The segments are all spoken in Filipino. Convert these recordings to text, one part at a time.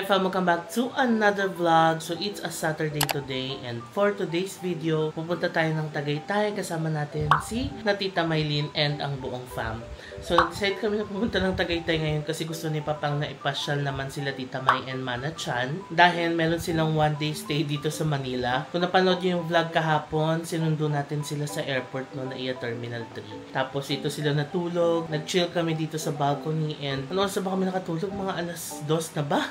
fam, welcome back to another vlog. So it's a Saturday today, and for today's video, pupunta tayo ng Tagaytay. Kasama natin si Tita Maylene and ang buong fam. So nag-decide kami na pupunta ng Tagaytay ngayon kasi gusto ni Papang na ipasyal naman sila Tita May and Mana Chan. Dahil meron silang one-day stay dito sa Manila. Kung napanood nyo yung vlog kahapon, sinundo natin sila sa airport no, na iya Terminal 3. Tapos ito sila natulog. Nag-chill kami dito sa balcony, and ano oras ba kami nakatulog? Mga alas 2 na ba?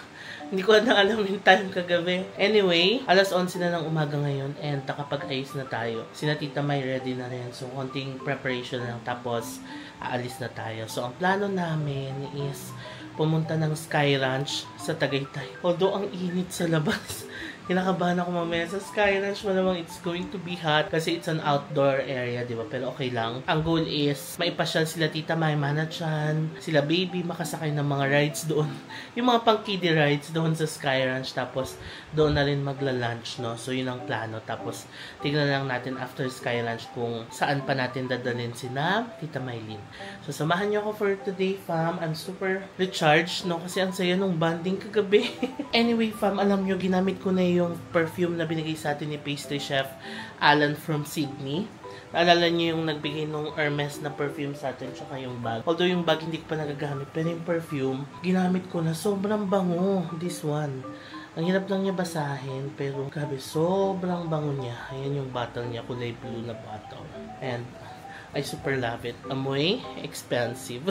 Hindi ko na alam yung time kagabi. Anyway, alas 11 na ng umaga ngayon and nakapag-ayos na tayo. Sina Tita May ready na rin. So, konting preparation lang. Tapos, aalis na tayo. So, ang plano namin is pumunta ng Sky Ranch sa Tagaytay. Although, ang init sa labas. Kinakabahan ako mamaya sa Sky Ranch. Malamang it's going to be hot kasi it's an outdoor area, di ba? Pero okay lang. Ang goal is maipasyal sila Tita May, Mana Chan, sila baby, makasakay ng mga rides doon. Yung mga pang kiddie rides doon sa Sky Ranch. Tapos doon na rin magla-lunch, no? So yun ang plano. Tapos tignan lang natin after Sky Ranch kung saan pa natin dadalhin sina Tita Maylene. So samahan niyo ako for today, fam. I'm super recharged, no? Kasi ang saya nung banding kagabi. Anyway, fam, alam nyo, ginamit ko na yung perfume na binigay sa atin ni pastry chef Alan from Sydney. Naalala niyo yung nagbigay nung Hermes na perfume sa atin, tsaka yung bag. Although yung bag hindi ko pa nagagamit, pero yung perfume, ginamit ko na. Sobrang bango, this one. Ang hirap lang niya basahin, pero grabe, sobrang bango niya. Ayan yung bottle niya, kulay blue na bottle. And I super love it. Amoy, expensive.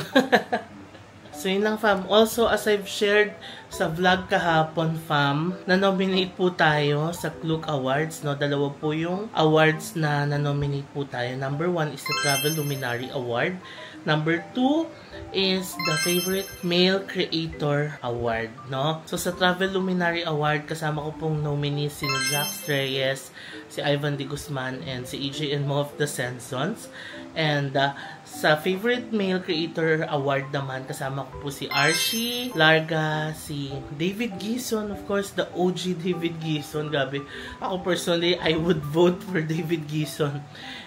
So yun lang, fam. Also, as I've shared sa vlog kahapon, fam, na-nominate po tayo sa Klook Awards, no? Dalawa po yung awards na na-nominate po tayo. Number 1 is the Travel Luminary Award. Number 2 is the Favorite Male Creator Award, no? So sa Travel Luminary Award, kasama ko pong nominees si Jax Reyes, si Ivan de Guzman, and si EJ and Mo of the Sensons. And sa Favorite Male Creator Award naman, kasama ko po si Archie Larga, si David Gison, of course, the OG David Gison. Grabe. Ako personally, I would vote for David Gison.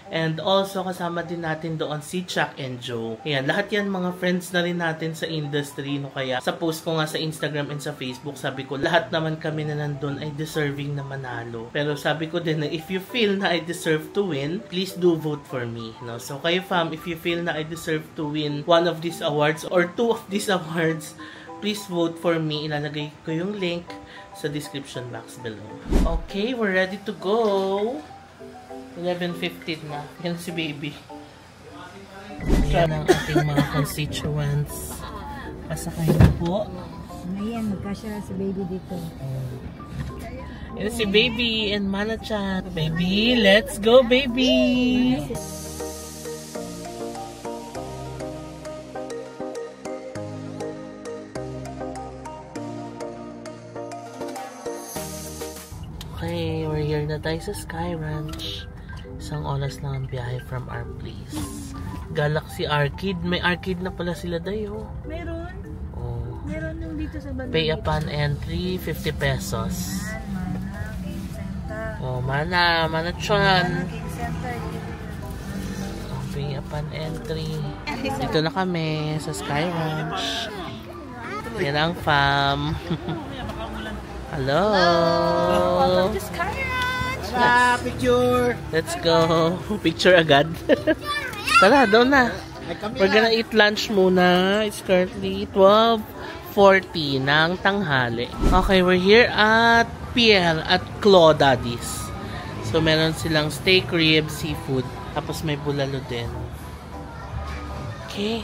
And also, kasama din natin doon si Chuck and Joe. Ayan, lahat yan mga friends na rin natin sa industry. No? Kaya sa post ko nga sa Instagram and sa Facebook, sabi ko, lahat naman kami na nandun ay deserving na manalo. Pero sabi ko din na if you feel na I deserve to win, please do vote for me. No? So kayo fam, if you feel na I deserve to win one of these awards or two of these awards, please vote for me. Ilalagay ko yung link sa description box below. Okay, we're ready to go. 11:15 na. Yan si baby. Yan ang ating mga constituents. Pasakay na po. Ngayon, magkasya si baby dito. Yan si baby and Mana Chan. Baby, let's go baby! Okay, we're here na tayo sa Sky Ranch. Isang oras lang ang biyahe from our place. Galaxy Arcade. May arcade na pala sila dayo. Meron. Oh. Meron yung dito sa banda. Pay upon entry, 50 pesos. Oh, Mana Chan. Oh, pay upon entry. Dito na kami sa Sky Ranch. Yan ang fam. Hello. Welcome to Sky Ranch. Picture. Let's go. Picture agad. Tara, doon na. We're gonna eat lunch muna. It's currently 12:40 ng tanghali. Okay, we're here at PL at Claw Daddy's. So, meron silang steak, ribs, seafood. Tapos may bulalo din. Okay.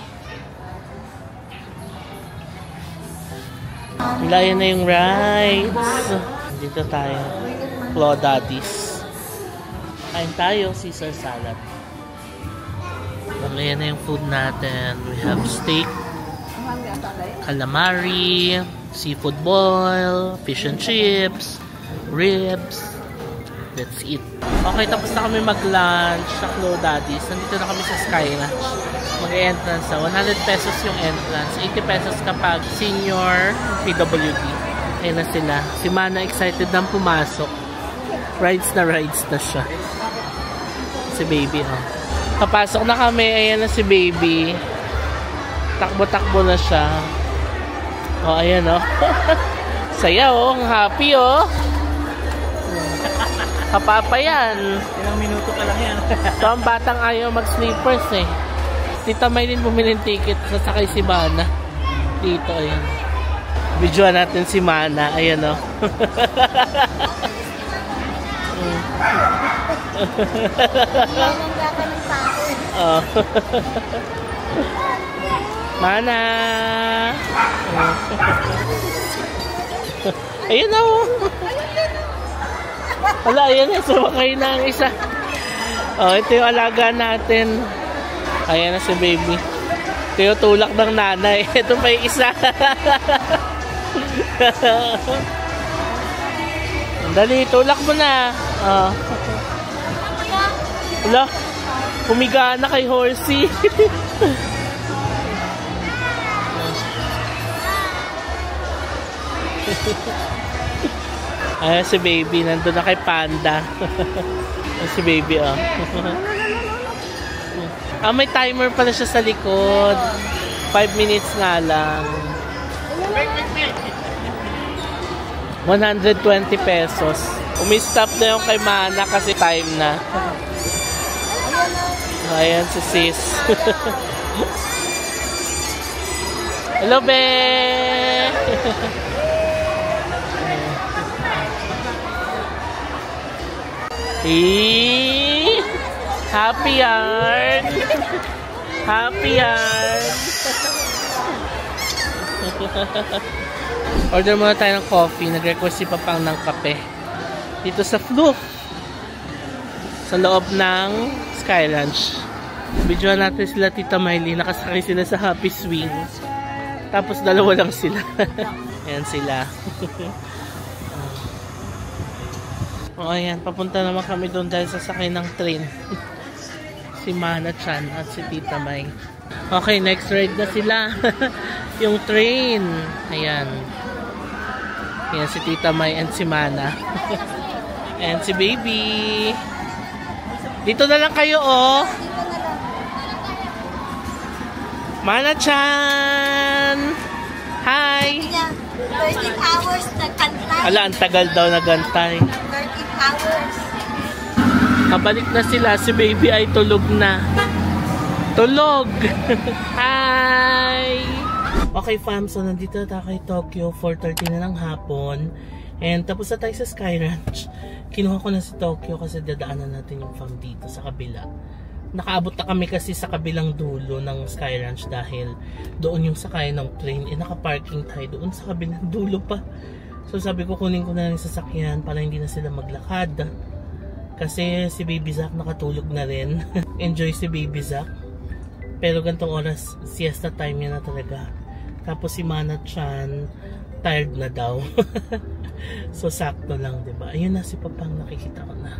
Layan na yung rides. Dito tayo. Claw Daddy's. Kain tayo, Caesar salad. Ayan na yung food natin. We have steak, calamari, seafood boil, fish and chips, ribs. Let's eat. Okay, tapos na kami mag-lunch sa Claw Daddy's. Nandito na kami sa Sky Ranch. Mag-entrance na. 100 pesos yung entrance. 80 pesos kapag senior PWD. Ayan na sila. Si Mana excited nang pumasok. Rides na siya. Si baby, oh. Papasok na kami. Ayan na si baby. Takbo-takbo na siya. Oh, ayan, oh. Saya oh, ang happy oh. Kapapa yan. Ilang minuto pa lang yan. Ito ang batang ayaw mag-sleepers eh. Tita Maylin bumili ng ticket, sasakay si Mana. Dito, ayan. Videoan natin si Mana, ayan o. Oh. Mana! Ayan o. Wala, ayan na. Sumakay na ang isa. Oh, ito yung alaga natin. Ayan na si baby. Ito yung tulak ng nanay. Ito pa yung isa. Dali, tulak mo na. Oh. Wala. Humiga na kay Horsey. Ayan si baby, nandun na kay Panda. Ayan si baby, oh. Ah, may timer pala siya sa likod. 5 minutes nga lang. 120 pesos. Umi-stop na yung kay Mana kasi time na. Ayan si sis. Hello, be! Happy yarn! Happy yarn! Order muna tayo ng coffee. Nag-request si Papang ng kape. Dito sa Floof. Sa loob ng Sky Ranch. Videoan natin sila Tita Maylin. Nakasakay sila sa Happy Swing. Tapos dalawa lang sila. Ayan sila. O ayan, papunta naman kami doon dahil sasakay ng train. Si Mana Chan at si Tita May. Okay, next ride na sila. Yung train. Ayan. Ayan si Tita May and si Mana. And si baby. Dito na lang kayo oh. Mana Chan! Hi! 13 hours nagkantay. Ala, ang tagal daw nagantay. 13 hours. Kabalik na sila. Si baby ay tulog na. Tulog! Hi! Okay fam, so nandito na tayo kay Tokyo. 4:30 na ng hapon. And tapos na tayo sa Sky Ranch. Kinuha ko na si Tokyo kasi dadaanan natin yung fam dito sa kabila. Nakaabot na kami kasi sa kabilang dulo ng Sky Ranch dahil doon yung sakay ng train. Nakaparking tayo doon sa kabilang dulo pa. So sabi ko kunin ko na lang yung sasakyan para hindi na sila maglakad. Kasi si Baby Zack nakatulog na rin. Enjoy si Baby Zack. Pero gantong oras, siesta time niya na talaga. Tapos si Mana Chan, tired na daw. So sakto lang, diba? Ayun na si Papang, nakikita ko na.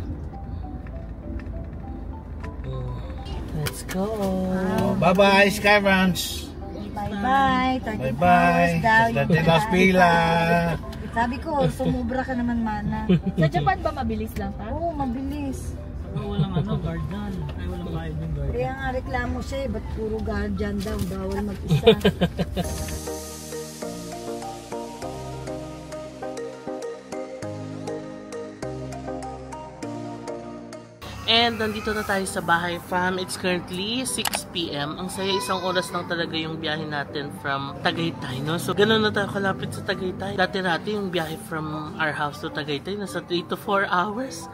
Let's go. Bye-bye, Sky Ranch. Bye-bye. 13 Bye-bye. hours daw. Dati Las Pila. Sabi ko, sumubra ka naman, Mana. Sa Japan ba mabilis lang pa? Oo, mabilis. Walang guardian. Ay, walang bayad ng guardian. Kaya nga reklamo siya eh, ba't puro guardian daw, bawal mag-isa. And nandito na tayo sa bahay fam. It's currently 6 PM. Ang saya, isang oras lang talaga yung biyahe natin from Tagaytay, no? So ganun na tayo kalapit sa Tagaytay. Dati-dati yung biyahe from our house to Tagaytay nasa 3 to 4 hours.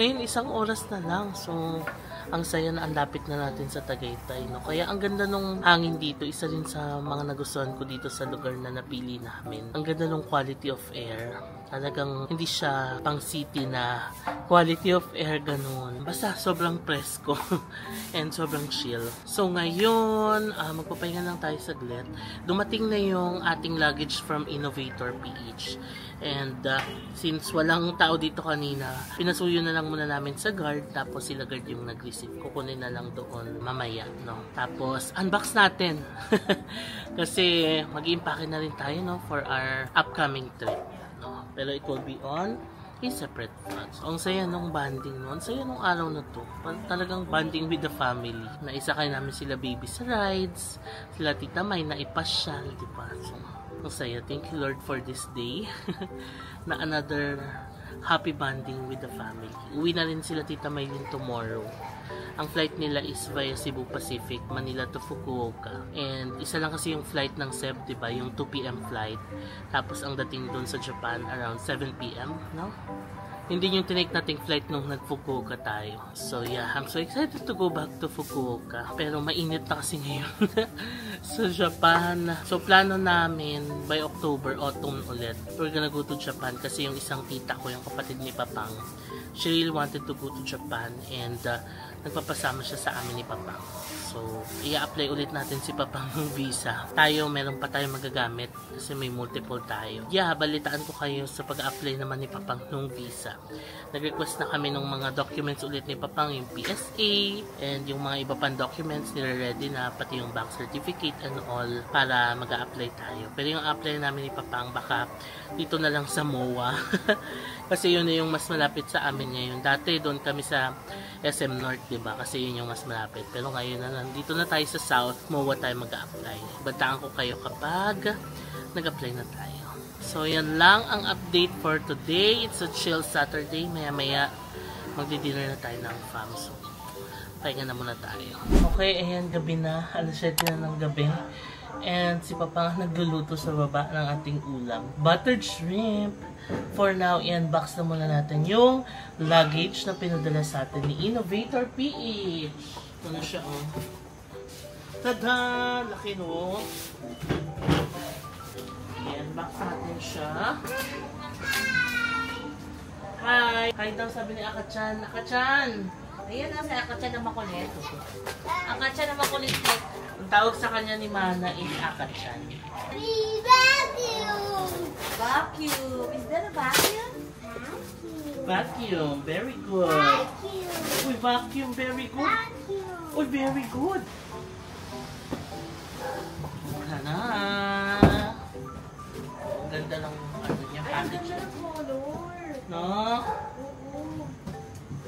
Ngayon isang oras na lang. So ang saya na, ang lapit na natin sa Tagaytay, no? Kaya ang ganda nung hangin dito. Isa rin sa mga nagustuhan ko dito sa lugar na napili namin. Ang ganda nung quality of air. Talagang hindi siya pang city na quality of air ganun. Basta sobrang presko and sobrang chill. So ngayon, magpapahinga lang tayo saglit. Dumating na yung ating luggage from Innovator PH. And since walang tao dito kanina, pinasuyo na lang muna namin sa guard. Tapos sila guard yung nag-receive. Kukunin na lang doon mamaya, no? Tapos unbox natin. Kasi mag-i-impake na rin tayo, no, for our upcoming trip. Pero it will be on separate vlogs. Ang saya nung banding no. Ang saya nung araw na to. Talagang banding with the family. Naisakay namin sila baby sa rides. Sila Tita May na ipasyal, diba? So, ang saya. Thank you Lord for this day. Na another happy bonding with the family. Uwi na rin sila Tita Maylin tomorrow. Ang flight nila is via Cebu Pacific, Manila to Fukuoka. And isa lang kasi yung flight ng Ceb, diba? Yung 2 PM flight. Tapos ang dating dun sa Japan around 7 PM, no? Hindi yung tinake nating flight nung nag-Fukuoka tayo. So yeah, I'm so excited to go back to Fukuoka. Pero mainit na kasi ngayon sa Japan. So plano namin by October, autumn ulit. We're gonna go to Japan kasi yung isang tita ko, yung kapatid ni Papang, she really wanted to go to Japan and nagpapasama siya sa amin ni Papang. So, i-apply ulit natin si Papang ng visa. Tayo, meron pa tayo magagamit kasi may multiple tayo. Yeah, balitaan ko kayo sa pag-apply naman ni Papang ng visa. Nag-request na kami ng mga documents ulit ni Papang, yung PSA and yung mga iba pang documents nire-ready na, pati yung bank certificate and all para mag-a-apply tayo. Pero yung apply namin ni Papang, baka dito na lang sa MOA. Kasi yun na yung mas malapit sa amin ngayon. Dati doon kami sa SM North, diba? Kasi yun yung mas malapit. Pero ngayon na nandito na tayo sa South, MOA tayo mag-a-apply. Bantaan ko kayo kapag nag-apply na tayo. So yan lang ang update for today. It's a chill Saturday. Maya-maya magdi-dinner na tayo ng fam. So pahinga na muna tayo. Okay, ayan, gabi na. Alas 7 na ng gabi. And si Papa nagluluto sa baba ng ating ulam. Buttered shrimp. For now, i-unbox na muna natin yung luggage na pinadala sa atin ni Innovator PH. Ito na siya, oh. Tada! Laki, no? I-unbox natin siya. Hi! Hi daw, sabi ni Akachan. Akachan! Ayan na, sa Akachan na makulit. Akachan na makulit. Ang tawag sa kanya ni Mana is Akachan. Vacuum. Is that a vacuum? Vacuum. Very good. Uy, vacuum. Very good. Uy, very good. Wala na. Ang ganda ng ano niya, package. No?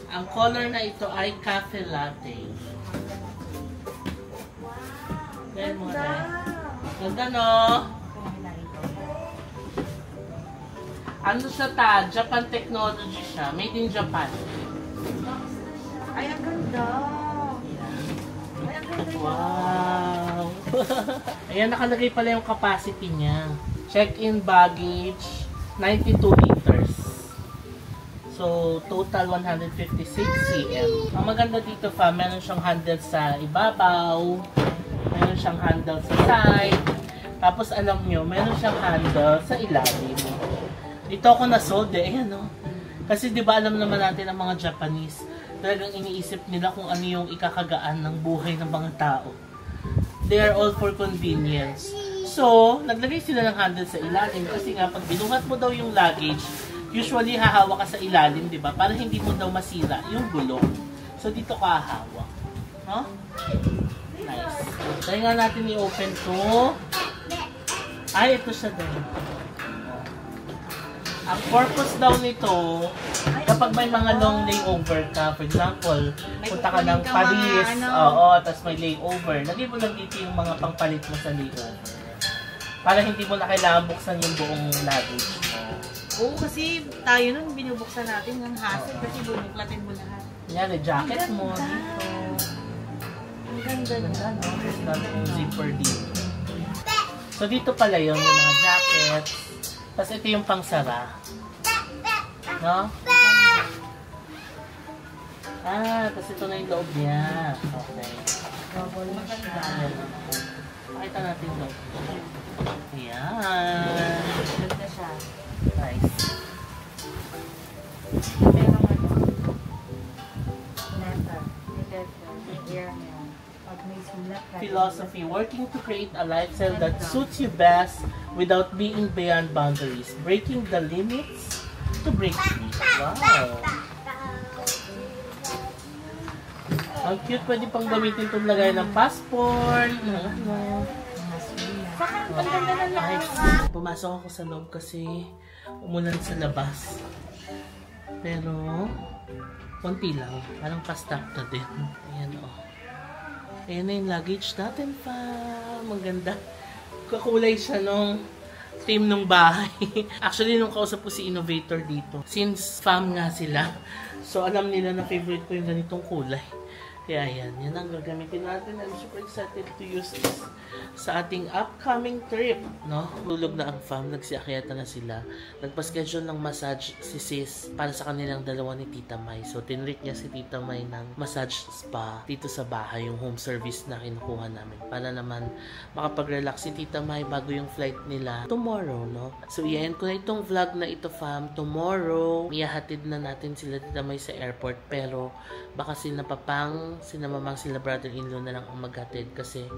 Ang color na ito ay cafe latte. Then mo na. Ganda, no? Ano siya ta? Japan technology siya. Made in Japan. Ay, ang ganda. Ay, ang ganda. Wow! Ayan, nakalagay pala yung capacity niya. Check-in baggage, 92 liters. So, total 156 cm. Ang maganda dito pa, meron siyang handle sa ibabaw, meron siyang handle sa side, tapos alam nyo, meron siyang handle sa ilalim. Dito ako na-sold eh. Ayan, no? Kasi di ba alam naman natin ang mga Japanese, talagang iniisip nila kung ano yung ikakagaan ng buhay ng mga tao. They are all for convenience. So, naglagay sila ng handle sa ilalim kasi nga pag binuhat mo daw yung luggage, usually hahawa ka sa ilalim, di ba? Para hindi mo daw masira yung gulong. So, dito ka hahawak. No? Nice. Try nga natin i-open to. Ay, ito siya din. Ang purpose daw nito, kapag may mga long layover ka, for example, punta ka ng Paris, oo, tapos may layover, lagay mo lang dito yung mga pangpalit mo sa layover. Para hindi mo na kailangan buksan yung buong luggage mo. Oo, kasi tayo nun, binubuksan natin ng hassle kasi bubuklatin mo lahat. Yan, jacket mo dito. Ang ganda na. No? There's not yung zipper dito. So, dito pala yun, yung mga jackets. Tapos ito yung pangsara. No? Tapos ito na yung loob niya. Okay. Maganda. Pakita natin yung loob. Ayan. Ganda siya. Nice. Pero ano? Letter. Air niya. Pag may sulat ka. Philosophy, working to create a lifestyle that suits you best without being beyond boundaries. Breaking the limits to break free. Wow! Ang cute, pwede pang gamitin itong lagay ng passport. Saka ang ganda na lang. Pumasok ako sa loob kasi umulan sa labas. Pero, konti lang. Parang pa-stop na din. Ayan o. Ayan na yung luggage natin pa. Maganda. Kakulay siya nung theme nung bahay. Actually, nung kausap ko si Innovator dito, since fam nga sila, so alam nila na favorite ko yung ganitong kulay. Kaya yan ang gagamitin natin. I'm super excited to use this sa ating upcoming trip, no? Tulog na ang fam, nagsiakyata na sila. Nagpa-schedule ng massage si sis para sa kanilang dalawa ni Tita May. So, tinreat niya si Tita May ng massage spa dito sa bahay, yung home service na kinukuha namin. Para naman makapag-relax si Tita May bago yung flight nila tomorrow, no? So, i-end ko na itong vlog na ito, fam. Tomorrow, iyahatid na natin sila Tita May sa airport. Pero, baka sina Papang, sina Mamang, sila brother-in-law na lang ang maghatid kasi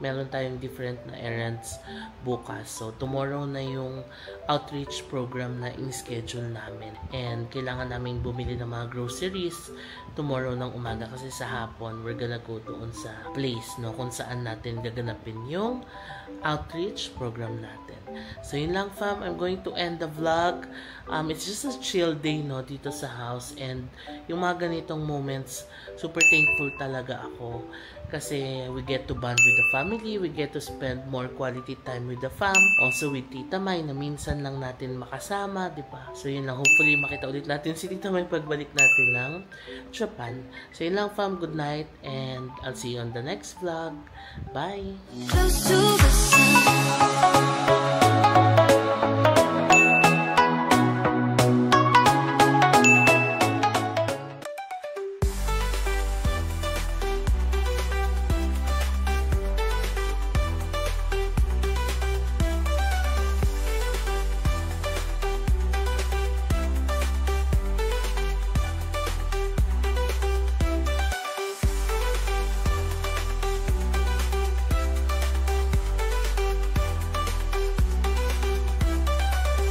meron tayong different na errands bukas. So, tomorrow na yung outreach program na in-schedule namin. And kailangan namin bumili ng mga groceries tomorrow ng umaga kasi sa hapon, we're gonna go doon sa place, no, kung saan natin gaganapin yung outreach program natin. So, yun lang, fam. I'm going to end the vlog. It's just a chill day, no, dito sa house. And yung mga ganitong moments, super thankful talaga ako. Kasi we get to bond with the family, we get to spend more quality time with the fam. Also with Tita May na minsan lang natin makasama, di ba? So yun lang, hopefully makita ulit natin si Tita May pagbalik natin ng Japan. So yun lang, fam, good night and I'll see you on the next vlog. Bye!